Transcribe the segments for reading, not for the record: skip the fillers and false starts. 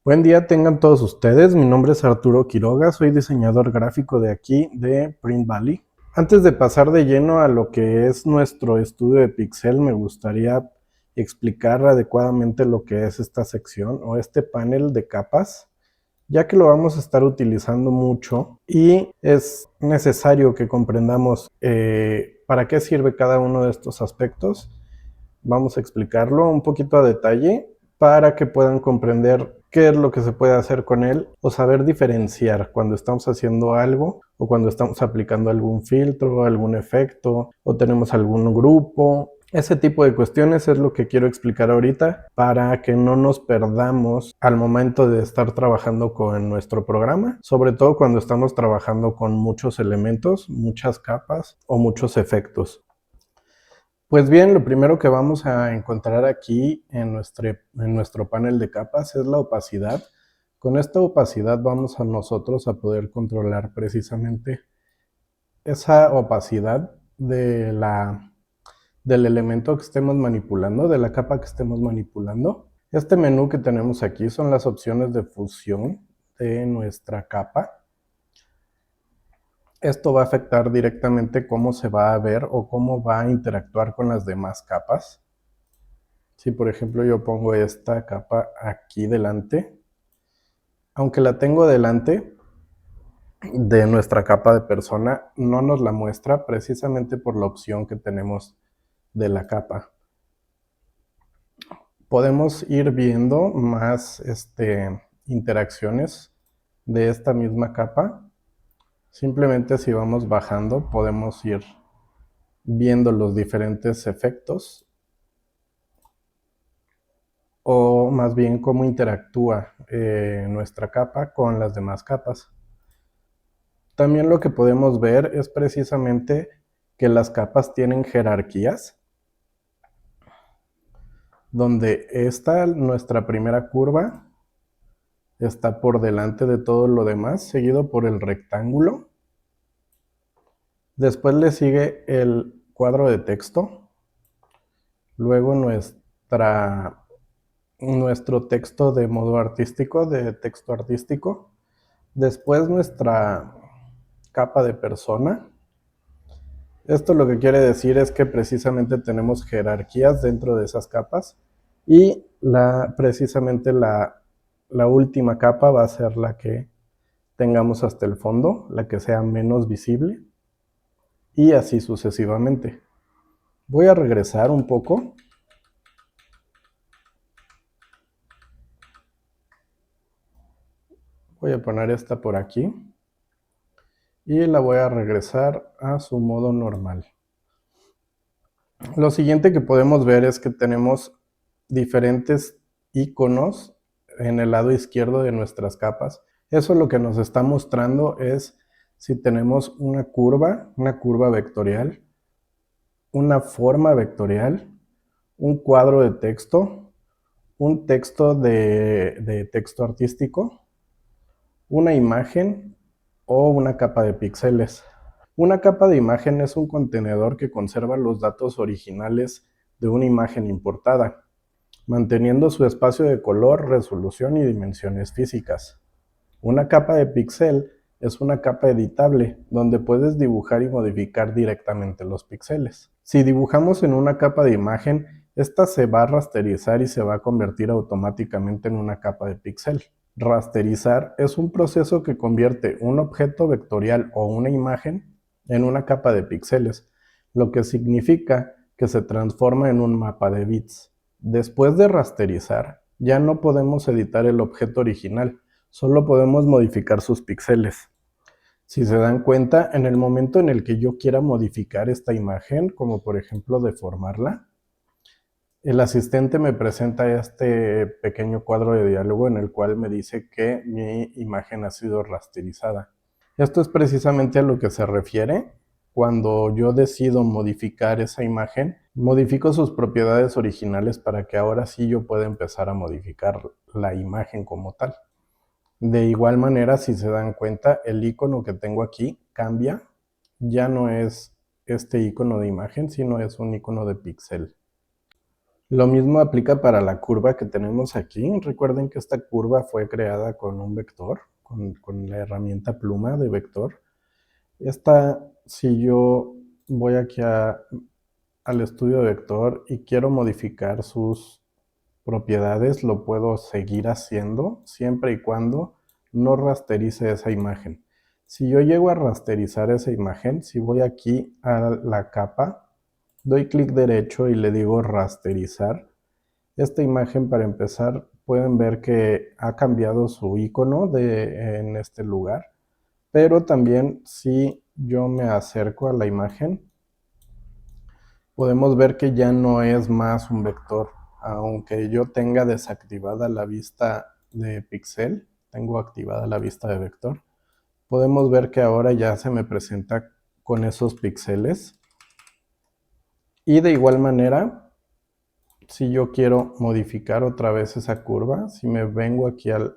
Buen día tengan todos ustedes, mi nombre es Arturo Quiroga, soy diseñador gráfico de aquí de Print Valley. Antes de pasar de lleno a lo que es nuestro estudio de pixel, me gustaría explicar adecuadamente lo que es esta sección o este panel de capas, ya que lo vamos a estar utilizando mucho y es necesario que comprendamos para qué sirve cada uno de estos aspectos. Vamos a explicarlo un poquito a detalle para que puedan comprender qué es lo que se puede hacer con él o saber diferenciar cuando estamos haciendo algo o cuando estamos aplicando algún filtro, algún efecto o tenemos algún grupo. Ese tipo de cuestiones es lo que quiero explicar ahorita para que no nos perdamos al momento de estar trabajando con nuestro programa, sobre todo cuando estamos trabajando con muchos elementos, muchas capas o muchos efectos. Pues bien, lo primero que vamos a encontrar aquí en nuestro panel de capas es la opacidad. Con esta opacidad vamos a nosotros a poder controlar precisamente esa opacidad del elemento que estemos manipulando, de la capa que estemos manipulando. Este menú que tenemos aquí son las opciones de fusión de nuestra capa. Esto va a afectar directamente cómo se va a ver o cómo va a interactuar con las demás capas. Si por ejemplo yo pongo esta capa aquí delante, aunque la tengo delante de nuestra capa de persona, no nos la muestra precisamente por la opción que tenemos de la capa. Podemos ir viendo más interacciones de esta misma capa. Simplemente si vamos bajando podemos ir viendo los diferentes efectos o más bien cómo interactúa nuestra capa con las demás capas. También lo que podemos ver es precisamente que las capas tienen jerarquías, donde esta, nuestra primera curva, está por delante de todo lo demás, seguido por el rectángulo. Después le sigue el cuadro de texto, luego nuestro texto de modo artístico, de texto artístico, después nuestra capa de persona. Esto lo que quiere decir es que precisamente tenemos jerarquías dentro de esas capas y precisamente la última capa va a ser la que tengamos hasta el fondo, la que sea menos visible y así sucesivamente. Voy a regresar un poco. Voy a poner esta por aquí y la voy a regresar a su modo normal. Lo siguiente que podemos ver es que tenemos diferentes iconos en el lado izquierdo de nuestras capas. Eso lo que nos está mostrando es si tenemos una curva vectorial, una forma vectorial, un cuadro de texto, un texto de texto artístico, una imagen o una capa de píxeles. Una capa de imagen es un contenedor que conserva los datos originales de una imagen importada, manteniendo su espacio de color, resolución y dimensiones físicas. Una capa de píxel es una capa editable, donde puedes dibujar y modificar directamente los píxeles. Si dibujamos en una capa de imagen, esta se va a rasterizar y se va a convertir automáticamente en una capa de píxel. Rasterizar es un proceso que convierte un objeto vectorial o una imagen en una capa de píxeles, lo que significa que se transforma en un mapa de bits. Después de rasterizar, ya no podemos editar el objeto original, solo podemos modificar sus píxeles. Si se dan cuenta, en el momento en el que yo quiera modificar esta imagen, como por ejemplo deformarla, el asistente me presenta este pequeño cuadro de diálogo en el cual me dice que mi imagen ha sido rasterizada. Esto es precisamente a lo que se refiere cuando yo decido modificar esa imagen, modifico sus propiedades originales para que ahora sí yo pueda empezar a modificar la imagen como tal. De igual manera, si se dan cuenta, el icono que tengo aquí cambia, ya no es este icono de imagen, sino es un icono de píxel. Lo mismo aplica para la curva que tenemos aquí. Recuerden que esta curva fue creada con un vector, con la herramienta pluma de vector. Esta, si yo voy aquí al estudio de vector y quiero modificar sus propiedades, lo puedo seguir haciendo siempre y cuando no rasterice esa imagen. Si yo llego a rasterizar esa imagen, si voy aquí a la capa, doy clic derecho y le digo rasterizar. Esta imagen, para empezar, pueden ver que ha cambiado su icono en este lugar, pero también si yo me acerco a la imagen, podemos ver que ya no es más un vector. Aunque yo tenga desactivada la vista de píxel, tengo activada la vista de vector, podemos ver que ahora ya se me presenta con esos píxeles. Y de igual manera, si yo quiero modificar otra vez esa curva, si me vengo aquí al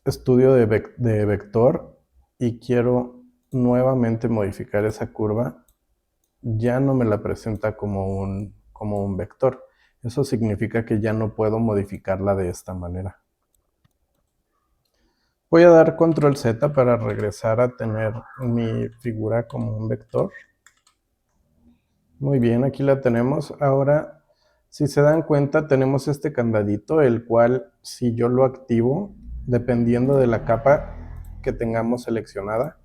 estudio de vector y quiero nuevamente modificar esa curva, ya no me la presenta como un vector. Eso significa que ya no puedo modificarla de esta manera. Voy a dar control Z para regresar a tener mi figura como un vector. Muy bien, aquí la tenemos. Ahora, si se dan cuenta, tenemos este candadito, el cual, si yo lo activo, dependiendo de la capa que tengamos seleccionada,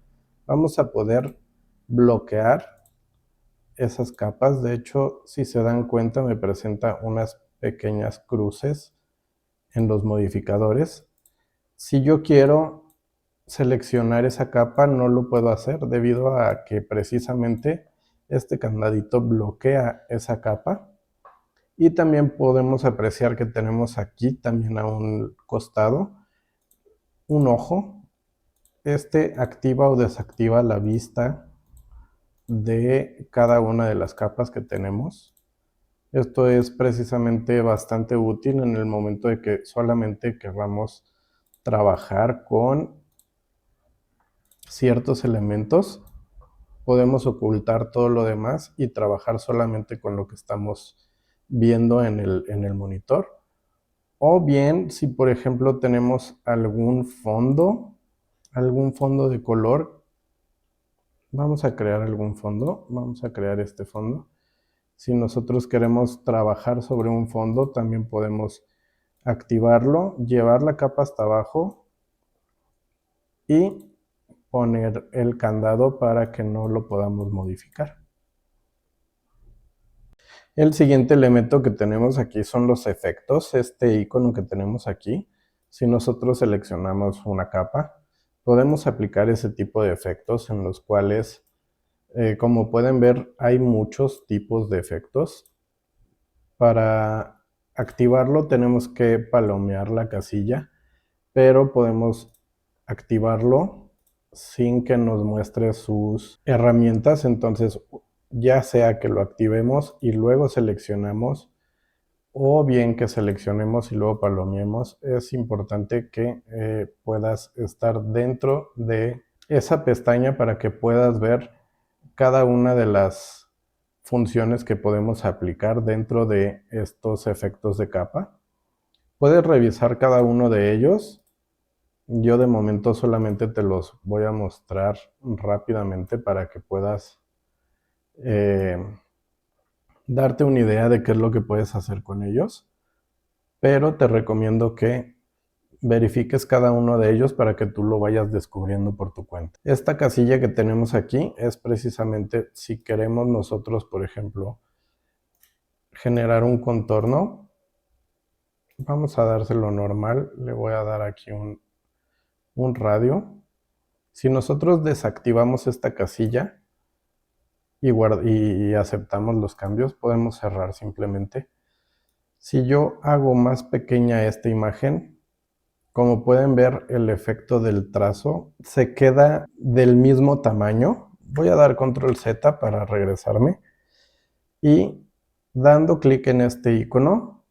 vamos a poder bloquear esas capas. De hecho, si se dan cuenta, me presenta unas pequeñas cruces en los modificadores. Si yo quiero seleccionar esa capa, no lo puedo hacer debido a que precisamente este candadito bloquea esa capa. Y también podemos apreciar que tenemos aquí también a un costado un ojo. Este activa o desactiva la vista de cada una de las capas que tenemos. Esto es precisamente bastante útil en el momento de que solamente queramos trabajar con ciertos elementos. Podemos ocultar todo lo demás y trabajar solamente con lo que estamos viendo en el monitor. O bien, si por ejemplo tenemos algún fondo de color, vamos a crear algún fondo, vamos a crear este fondo. Si nosotros queremos trabajar sobre un fondo, también podemos activarlo, llevar la capa hasta abajo y poner el candado para que no lo podamos modificar. El siguiente elemento que tenemos aquí son los efectos. Este icono que tenemos aquí, si nosotros seleccionamos una capa, podemos aplicar ese tipo de efectos en los cuales, como pueden ver, hay muchos tipos de efectos. Para activarlo tenemos que palomear la casilla, pero podemos activarlo sin que nos muestre sus herramientas. Entonces, ya sea que lo activemos y luego seleccionamos, o bien que seleccionemos y luego palomeemos, es importante que puedas estar dentro de esa pestaña para que puedas ver cada una de las funciones que podemos aplicar dentro de estos efectos de capa. Puedes revisar cada uno de ellos. Yo de momento solamente te los voy a mostrar rápidamente para que puedas darte una idea de qué es lo que puedes hacer con ellos. Pero te recomiendo que verifiques cada uno de ellos para que tú lo vayas descubriendo por tu cuenta. Esta casilla que tenemos aquí es precisamente si queremos nosotros, por ejemplo, generar un contorno. Vamos a dárselo normal, le voy a dar aquí un radio. Si nosotros desactivamos esta casilla y aceptamos los cambios, podemos cerrar simplemente. Si yo hago más pequeña esta imagen, como pueden ver, el efecto del trazo se queda del mismo tamaño. Voy a dar control Z para regresarme y dando clic en este icono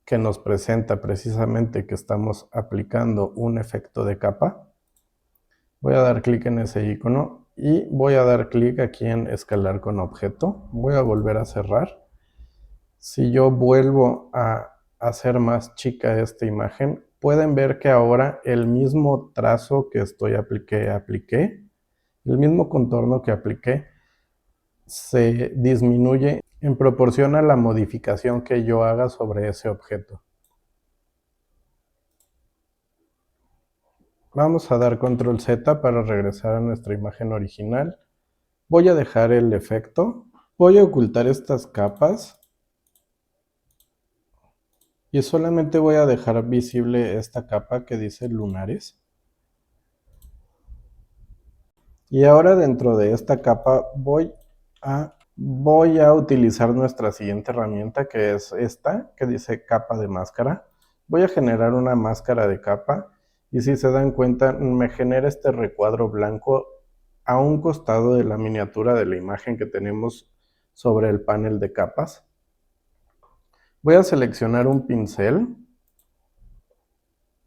que nos presenta precisamente que estamos aplicando un efecto de capa, voy a dar clic en ese icono y voy a dar clic aquí en escalar con objeto. Voy a volver a cerrar Si yo vuelvo a hacer más chica esta imagen, pueden ver que ahora el mismo trazo que apliqué, el mismo contorno que apliqué, se disminuye en proporción a la modificación que yo haga sobre ese objeto. Vamos a dar control Z para regresar a nuestra imagen original. Voy a dejar el efecto. Voy a ocultar estas capas. Y solamente voy a dejar visible esta capa que dice lunares. Y ahora dentro de esta capa voy a utilizar nuestra siguiente herramienta, que es esta, que dice capa de máscara. Voy a generar una máscara de capa y si se dan cuenta me genera este recuadro blanco a un costado de la miniatura de la imagen que tenemos sobre el panel de capas. Voy a seleccionar un pincel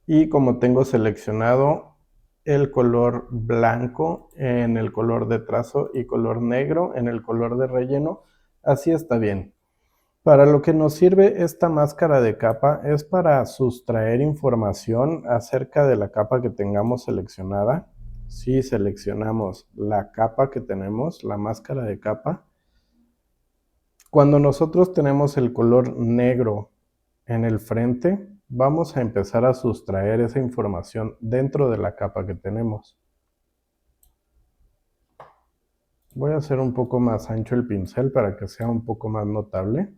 y como tengo seleccionado el color blanco en el color de trazo y color negro en el color de relleno, así está bien. Para lo que nos sirve esta máscara de capa es para sustraer información acerca de la capa que tengamos seleccionada. Si seleccionamos la capa que tenemos, la máscara de capa, cuando nosotros tenemos el color negro en el frente, vamos a empezar a sustraer esa información dentro de la capa que tenemos. Voy a hacer un poco más ancho el pincel para que sea un poco más notable.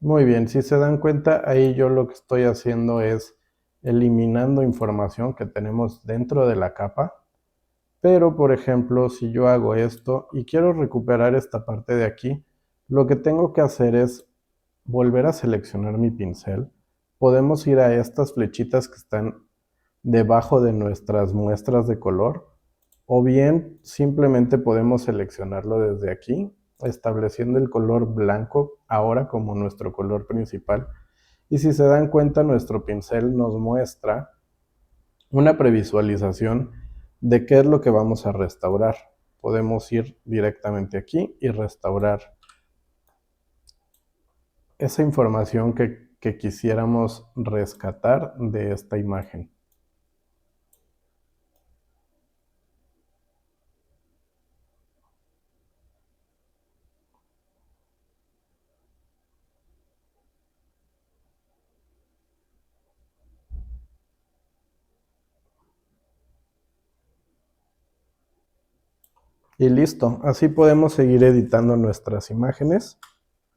Muy bien, si se dan cuenta, ahí yo lo que estoy haciendo es eliminando información que tenemos dentro de la capa. Pero, por ejemplo, si yo hago esto y quiero recuperar esta parte de aquí, lo que tengo que hacer es volver a seleccionar mi pincel. Podemos ir a estas flechitas que están debajo de nuestras muestras de color, o bien simplemente podemos seleccionarlo desde aquí, estableciendo el color blanco ahora como nuestro color principal. Y si se dan cuenta, nuestro pincel nos muestra una previsualización de qué es lo que vamos a restaurar. Podemos ir directamente aquí y restaurar esa información que quisiéramos rescatar de esta imagen. Y listo, así podemos seguir editando nuestras imágenes.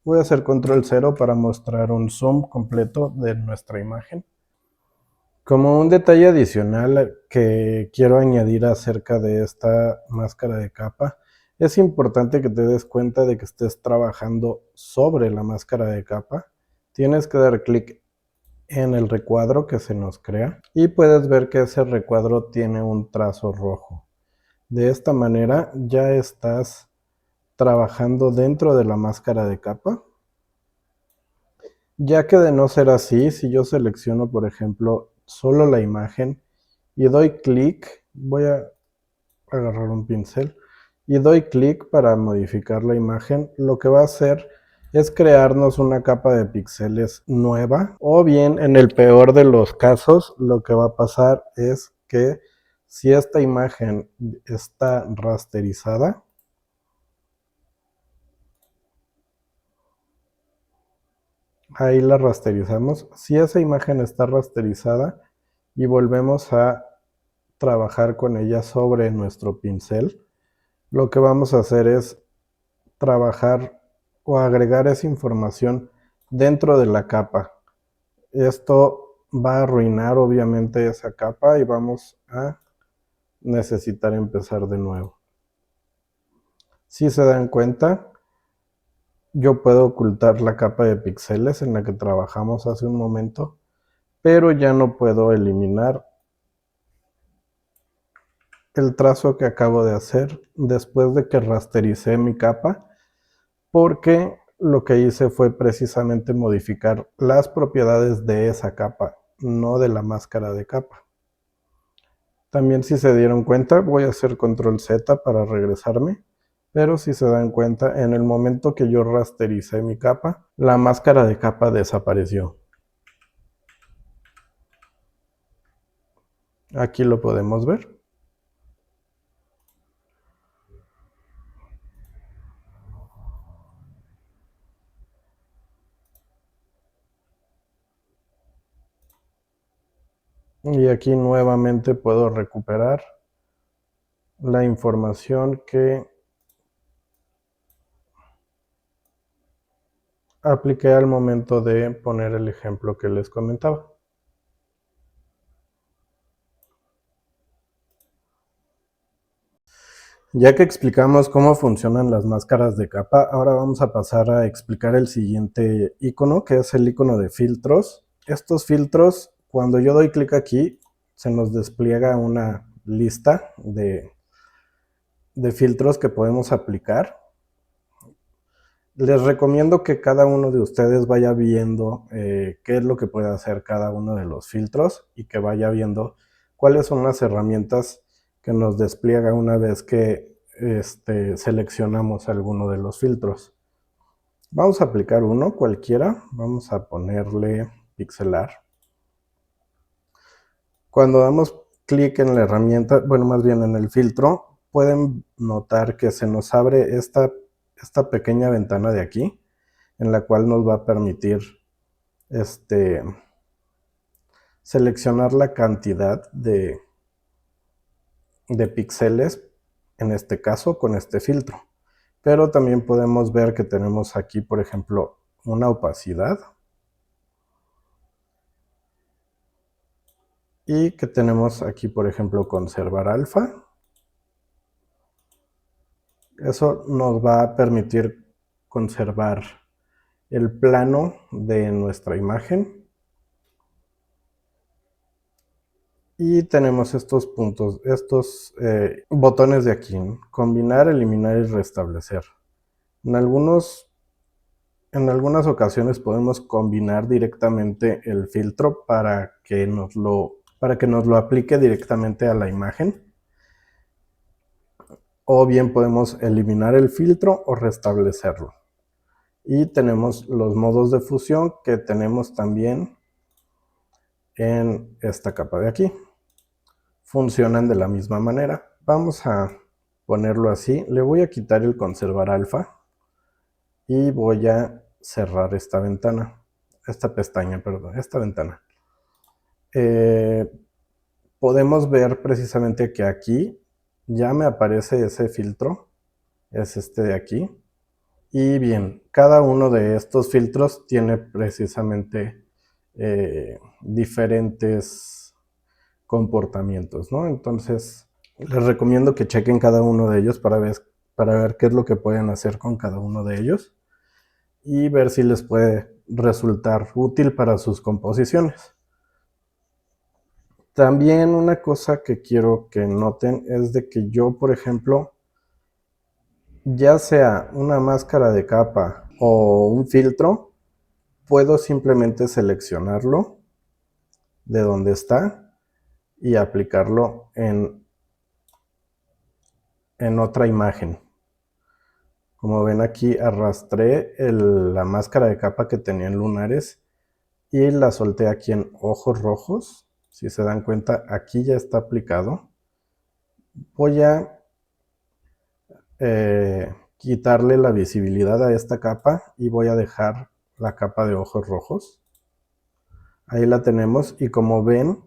Voy a hacer control 0 para mostrar un zoom completo de nuestra imagen. Como un detalle adicional que quiero añadir acerca de esta máscara de capa, es importante que te des cuenta de que estés trabajando sobre la máscara de capa. Tienes que dar clic en el recuadro que se nos crea y puedes ver que ese recuadro tiene un trazo rojo. De esta manera ya estás trabajando dentro de la máscara de capa. Ya que de no ser así, si yo selecciono, por ejemplo, solo la imagen y doy clic, voy a agarrar un pincel y doy clic para modificar la imagen, lo que va a hacer es crearnos una capa de píxeles nueva, o bien en el peor de los casos lo que va a pasar es que si esta imagen está rasterizada, ahí la rasterizamos. Si esa imagen está rasterizada y volvemos a trabajar con ella sobre nuestro pincel, lo que vamos a hacer es trabajar o agregar esa información dentro de la capa. Esto va a arruinar obviamente esa capa y vamos a necesitar empezar de nuevo. Si se dan cuenta, yo puedo ocultar la capa de píxeles en la que trabajamos hace un momento, pero ya no puedo eliminar el trazo que acabo de hacer después de que rastericé mi capa, porque lo que hice fue precisamente modificar las propiedades de esa capa, no de la máscara de capa. También, si se dieron cuenta, voy a hacer control Z para regresarme. Pero si se dan cuenta, en el momento que yo rastericé mi capa, la máscara de capa desapareció. Aquí lo podemos ver. Y aquí nuevamente puedo recuperar la información que apliqué al momento de poner el ejemplo que les comentaba. Ya que explicamos cómo funcionan las máscaras de capa, ahora vamos a pasar a explicar el siguiente icono, que es el icono de filtros. Estos filtros, cuando yo doy clic aquí, se nos despliega una lista de filtros que podemos aplicar. Les recomiendo que cada uno de ustedes vaya viendo qué es lo que puede hacer cada uno de los filtros y que vaya viendo cuáles son las herramientas que nos despliega una vez que seleccionamos alguno de los filtros. Vamos a aplicar uno cualquiera, vamos a ponerle pixelar. Cuando damos clic en la herramienta, bueno, más bien en el filtro, pueden notar que se nos abre esta pequeña ventana de aquí, en la cual nos va a permitir seleccionar la cantidad de píxeles, en este caso con este filtro. Pero también podemos ver que tenemos aquí, por ejemplo, una opacidad y que tenemos aquí, por ejemplo, conservar alfa. Eso nos va a permitir conservar el plano de nuestra imagen. Y tenemos estos puntos, estos botones de aquí, ¿no? Combinar, eliminar y restablecer. En algunas ocasiones podemos combinar directamente el filtro para que nos lo aplique directamente a la imagen. O bien podemos eliminar el filtro o restablecerlo. Y tenemos los modos de fusión que tenemos también en esta capa de aquí. Funcionan de la misma manera. Vamos a ponerlo así. Le voy a quitar el conservar alfa y voy a cerrar esta ventana. Esta pestaña, perdón, esta ventana. Podemos ver precisamente que aquí ya me aparece ese filtro. Es este de aquí. Y bien, cada uno de estos filtros tiene precisamente diferentes comportamientos, ¿no? Entonces, les recomiendo que chequen cada uno de ellos para ver qué es lo que pueden hacer con cada uno de ellos y ver si les puede resultar útil para sus composiciones. También una cosa que quiero que noten es de que yo, por ejemplo, ya sea una máscara de capa o un filtro, puedo simplemente seleccionarlo de donde está y aplicarlo en otra imagen. Como ven aquí, arrastré la máscara de capa que tenía en lunares y la solté aquí en ojos rojos. Si se dan cuenta, aquí ya está aplicado. Voy a quitarle la visibilidad a esta capa y voy a dejar la capa de ojos rojos. Ahí la tenemos y como ven,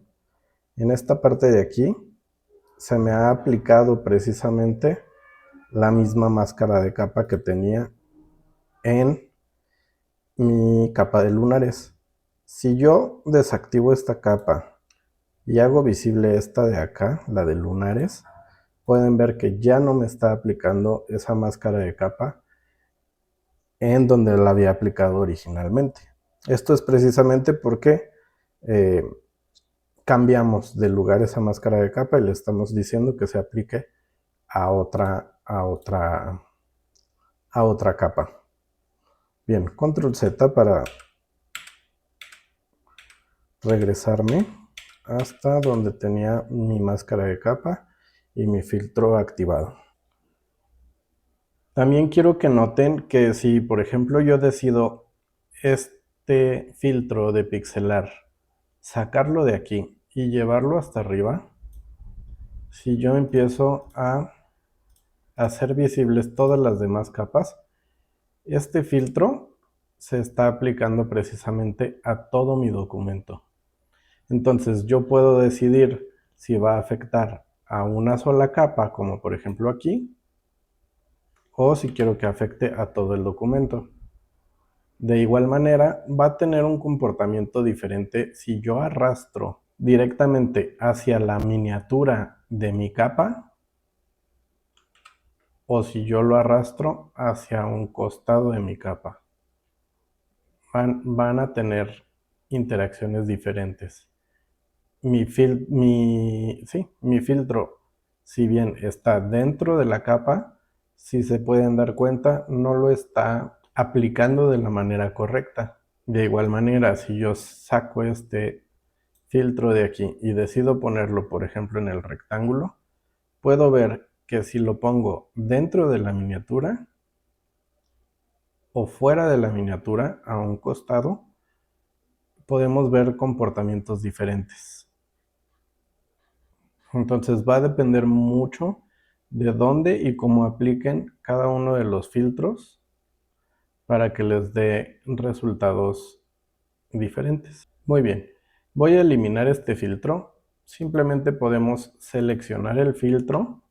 en esta parte de aquí se me ha aplicado precisamente la misma máscara de capa que tenía en mi capa de lunares. Si yo desactivo esta capa y hago visible esta de acá, la de lunares, pueden ver que ya no me está aplicando esa máscara de capa en donde la había aplicado originalmente. Esto es precisamente porque cambiamos de lugar esa máscara de capa y le estamos diciendo que se aplique a otra capa. Bien, control Z para regresarme hasta donde tenía mi máscara de capa y mi filtro activado. También quiero que noten que si, por ejemplo, yo decido este filtro de pixelar, sacarlo de aquí y llevarlo hasta arriba, si yo empiezo a hacer visibles todas las demás capas, este filtro se está aplicando precisamente a todo mi documento. Entonces yo puedo decidir si va a afectar a una sola capa, como por ejemplo aquí, o si quiero que afecte a todo el documento. De igual manera, va a tener un comportamiento diferente si yo arrastro directamente hacia la miniatura de mi capa o si yo lo arrastro hacia un costado de mi capa. Van a tener interacciones diferentes. Mi filtro, si bien está dentro de la capa, si se pueden dar cuenta, no lo está aplicando de la manera correcta. De igual manera, si yo saco este filtro de aquí y decido ponerlo, por ejemplo, en el rectángulo, puedo ver que si lo pongo dentro de la miniatura o fuera de la miniatura, a un costado, podemos ver comportamientos diferentes. Entonces va a depender mucho de dónde y cómo apliquen cada uno de los filtros para que les dé resultados diferentes. Muy bien, voy a eliminar este filtro. Simplemente podemos seleccionar el filtro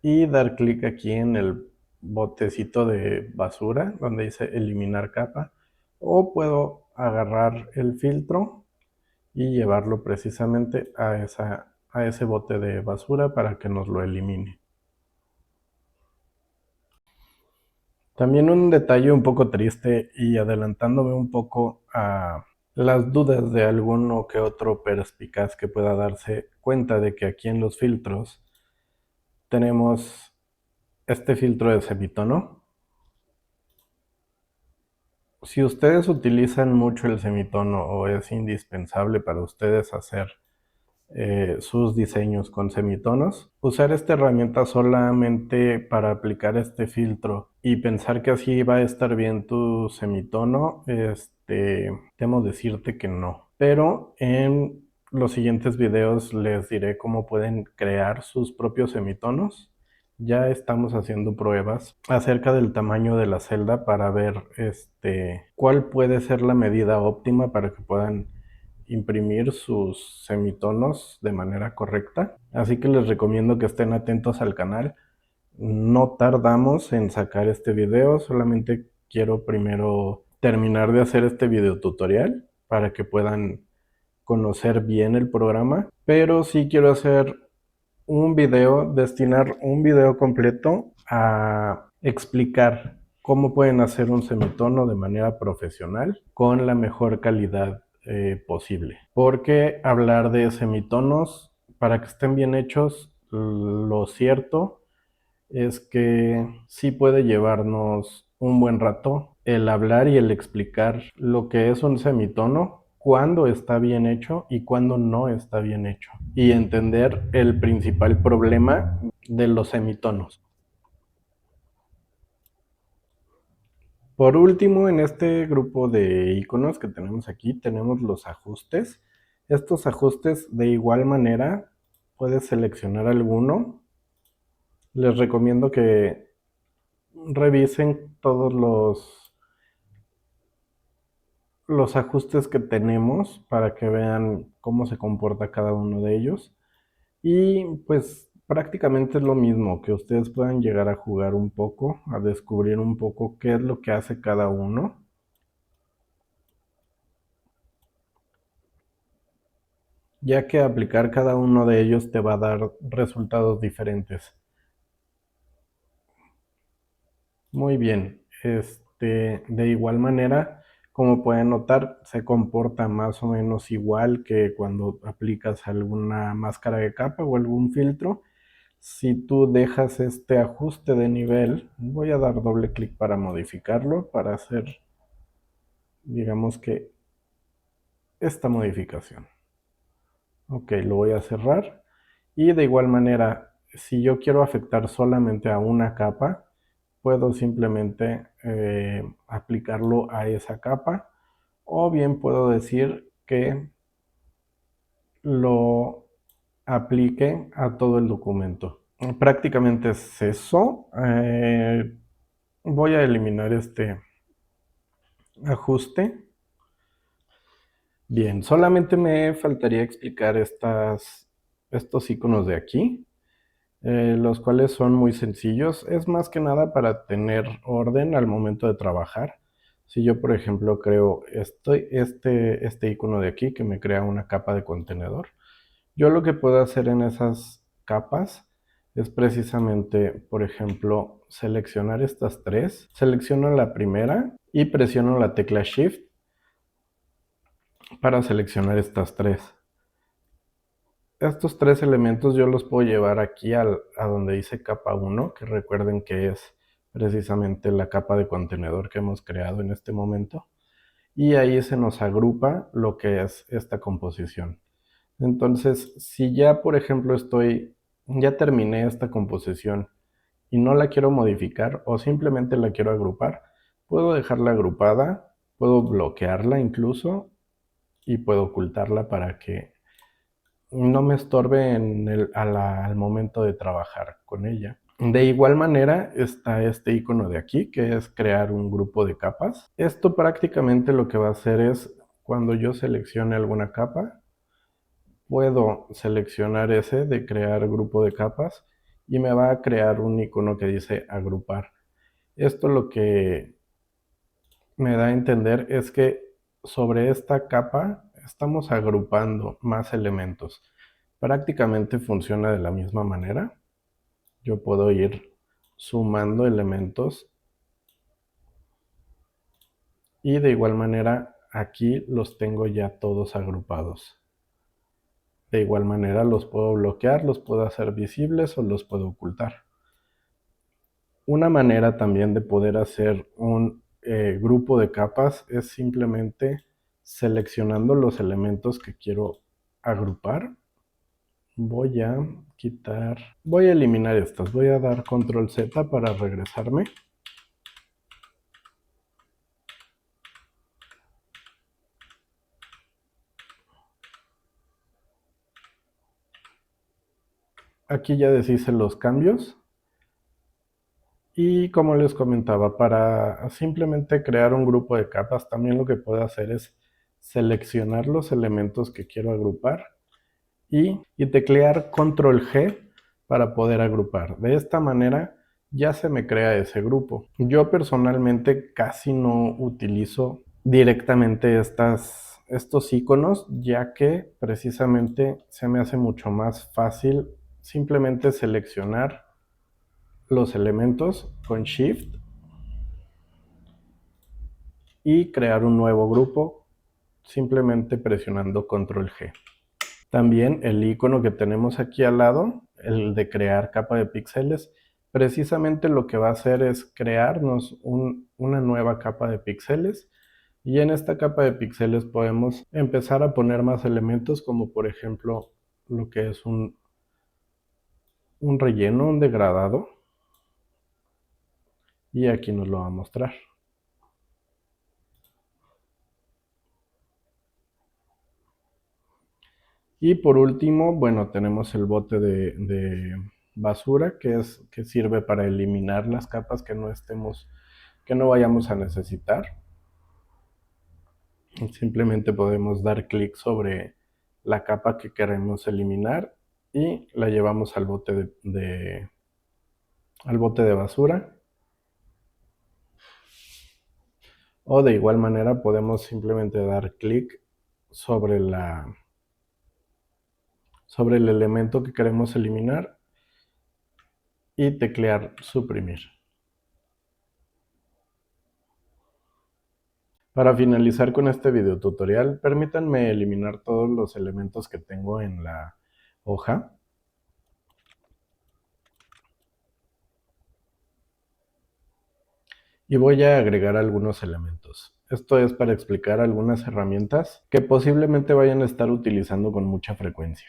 y dar clic aquí en el botecito de basura donde dice eliminar capa, o puedo agarrar el filtro y llevarlo precisamente a ese bote de basura para que nos lo elimine. También un detalle un poco triste, y adelantándome un poco a las dudas de alguno que otro perspicaz que pueda darse cuenta de que aquí en los filtros tenemos este filtro de semitono. Si ustedes utilizan mucho el semitono o es indispensable para ustedes hacer sus diseños con semitonos, usar esta herramienta solamente para aplicar este filtro y pensar que así va a estar bien tu semitono, temo decirte que no. Pero en los siguientes videos les diré cómo pueden crear sus propios semitonos. Ya estamos haciendo pruebas acerca del tamaño de la celda para ver cuál puede ser la medida óptima para que puedan imprimir sus semitonos de manera correcta. Así que les recomiendo que estén atentos al canal. No tardamos en sacar este video, solamente quiero primero terminar de hacer este video tutorial para que puedan conocer bien el programa, pero sí quiero hacer un video, destinar un video completo a explicar cómo pueden hacer un semitono de manera profesional con la mejor calidad posible. Porque hablar de semitonos, para que estén bien hechos, lo cierto es que sí puede llevarnos un buen rato el hablar y el explicar lo que es un semitono, cuándo está bien hecho y cuándo no está bien hecho, y entender el principal problema de los semitonos. Por último, en este grupo de iconos que tenemos aquí, tenemos los ajustes. Estos ajustes, de igual manera, puedes seleccionar alguno. Les recomiendo que revisen todos los ajustes que tenemos para que vean cómo se comporta cada uno de ellos. Y pues prácticamente es lo mismo, que ustedes puedan llegar a jugar un poco, a descubrir un poco qué es lo que hace cada uno. Ya que aplicar cada uno de ellos te va a dar resultados diferentes. Muy bien, de igual manera, como pueden notar, se comporta más o menos igual que cuando aplicas alguna máscara de capa o algún filtro. Si tú dejas este ajuste de nivel, voy a dar doble clic para modificarlo, para hacer, digamos que esta modificación. Ok, lo voy a cerrar. Y de igual manera, si yo quiero afectar solamente a una capa, puedo simplemente aplicarlo a esa capa, o bien puedo decir que lo aplique a todo el documento. Prácticamente es eso. Voy a eliminar este ajuste. Bien, solamente me faltaría explicar estos iconos de aquí, los cuales son muy sencillos. Es más que nada para tener orden al momento de trabajar. Si yo, por ejemplo, creo este icono de aquí que me crea una capa de contenedor, yo lo que puedo hacer en esas capas es precisamente, por ejemplo, seleccionar estas tres. Selecciono la primera y presiono la tecla Shift para seleccionar estas tres. Estos tres elementos yo los puedo llevar aquí a donde dice capa 1, que recuerden que es precisamente la capa de contenedor que hemos creado en este momento. Y ahí se nos agrupa lo que es esta composición. Entonces, si ya, por ejemplo, ya terminé esta composición y no la quiero modificar o simplemente la quiero agrupar, puedo dejarla agrupada, puedo bloquearla incluso y puedo ocultarla para que no me estorbe al momento de trabajar con ella. De igual manera está este icono de aquí, que es crear un grupo de capas. Esto prácticamente lo que va a hacer es, cuando yo seleccione alguna capa, puedo seleccionar ese de crear grupo de capas y me va a crear un icono que dice agrupar. Esto lo que me da a entender es que sobre esta capa estamos agrupando más elementos. Prácticamente funciona de la misma manera. Yo puedo ir sumando elementos y de igual manera aquí los tengo ya todos agrupados. De igual manera los puedo bloquear, los puedo hacer visibles o los puedo ocultar. Una manera también de poder hacer un grupo de capas es simplemente seleccionando los elementos que quiero agrupar. Voy a voy a eliminar estas, voy a dar control Z para regresarme. Aquí ya deshice los cambios. Y como les comentaba, para simplemente crear un grupo de capas, también lo que puedo hacer es seleccionar los elementos que quiero agrupar y teclear control G para poder agrupar. De esta manera ya se me crea ese grupo. Yo personalmente casi no utilizo directamente estos iconos, ya que precisamente se me hace mucho más fácil simplemente seleccionar los elementos con Shift y crear un nuevo grupo simplemente presionando Control G. También el icono que tenemos aquí al lado, el de crear capa de píxeles, precisamente lo que va a hacer es crearnos una nueva capa de píxeles, y en esta capa de píxeles podemos empezar a poner más elementos, como por ejemplo lo que es un relleno, un degradado, y aquí nos lo va a mostrar. Y por último, bueno, tenemos el bote de basura, que sirve para eliminar las capas que no vayamos a necesitar. Simplemente podemos dar clic sobre la capa que queremos eliminar y la llevamos al bote al bote de basura. O de igual manera podemos simplemente dar clic sobre sobre el elemento que queremos eliminar y teclear suprimir. Para finalizar con este video tutorial, permítanme eliminar todos los elementos que tengo en la hoja. Y voy a agregar algunos elementos. Esto es para explicar algunas herramientas que posiblemente vayan a estar utilizando con mucha frecuencia.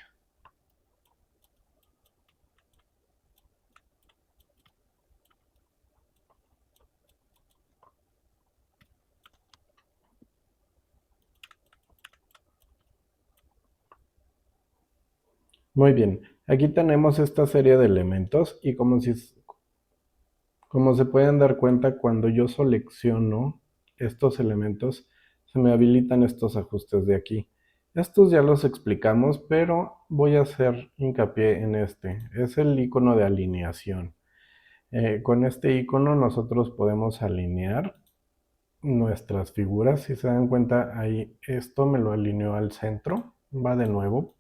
Muy bien, aquí tenemos esta serie de elementos y como se pueden dar cuenta, cuando yo selecciono estos elementos, se me habilitan estos ajustes de aquí. Estos ya los explicamos, pero voy a hacer hincapié en este. Es el icono de alineación. Con este icono nosotros podemos alinear nuestras figuras. Si se dan cuenta, ahí esto me lo alineó al centro. Va de nuevo.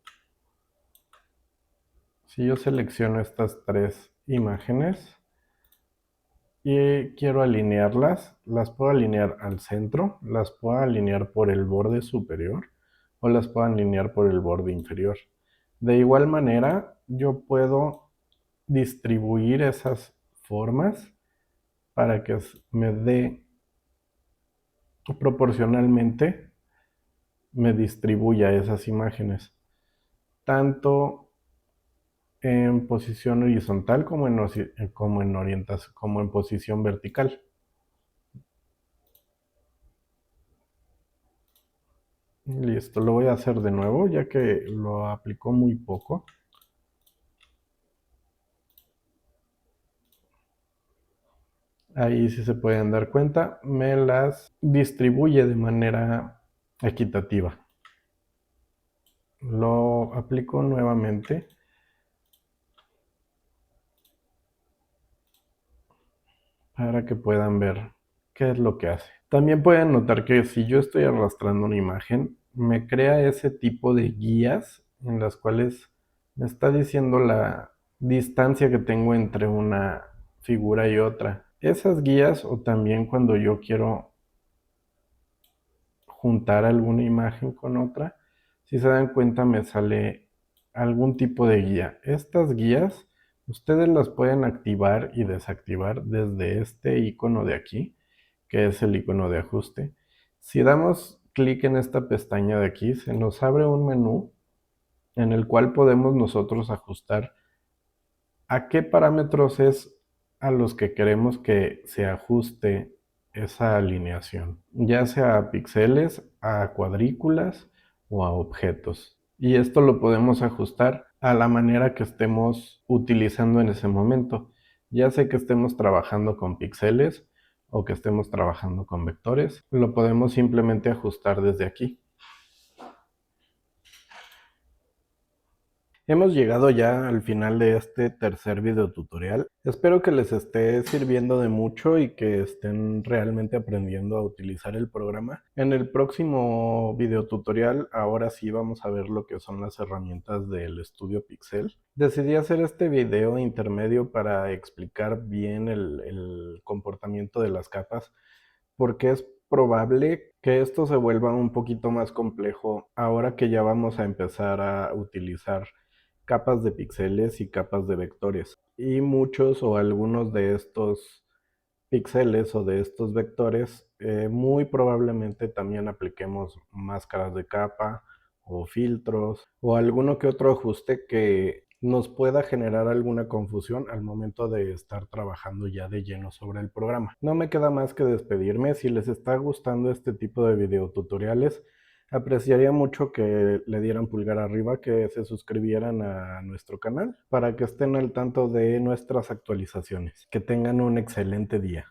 Si yo selecciono estas tres imágenes y quiero alinearlas, las puedo alinear al centro, las puedo alinear por el borde superior o las puedo alinear por el borde inferior. De igual manera, yo puedo distribuir esas formas para que me dé proporcionalmente, me distribuya esas imágenes, tanto en posición horizontal como en posición vertical. Listo, lo voy a hacer de nuevo ya que lo aplicó muy poco. Ahí, si se pueden dar cuenta, me las distribuye de manera equitativa. Lo aplico nuevamente para que puedan ver qué es lo que hace. También pueden notar que si yo estoy arrastrando una imagen, me crea ese tipo de guías en las cuales me está diciendo la distancia que tengo entre una figura y otra. Esas guías, o también cuando yo quiero juntar alguna imagen con otra, si se dan cuenta me sale algún tipo de guía. Estas guías ustedes las pueden activar y desactivar desde este icono de aquí, que es el icono de ajuste. Si damos clic en esta pestaña de aquí, se nos abre un menú en el cual podemos nosotros ajustar a qué parámetros es a los que queremos que se ajuste esa alineación, ya sea a píxeles, a cuadrículas o a objetos. Y esto lo podemos ajustar a la manera que estemos utilizando en ese momento, ya sea que estemos trabajando con píxeles o que estemos trabajando con vectores, lo podemos simplemente ajustar desde aquí. Hemos llegado ya al final de este tercer video tutorial. Espero que les esté sirviendo de mucho y que estén realmente aprendiendo a utilizar el programa. En el próximo video tutorial, ahora sí vamos a ver lo que son las herramientas del Estudio Pixel. Decidí hacer este video intermedio para explicar bien el comportamiento de las capas, porque es probable que esto se vuelva un poquito más complejo ahora que ya vamos a empezar a utilizar capas de píxeles y capas de vectores. Y muchos o algunos de estos píxeles o de estos vectores, muy probablemente también apliquemos máscaras de capa o filtros o alguno que otro ajuste que nos pueda generar alguna confusión al momento de estar trabajando ya de lleno sobre el programa. No me queda más que despedirme. Si les está gustando este tipo de videotutoriales, apreciaría mucho que le dieran pulgar arriba, que se suscribieran a nuestro canal para que estén al tanto de nuestras actualizaciones. Que tengan un excelente día.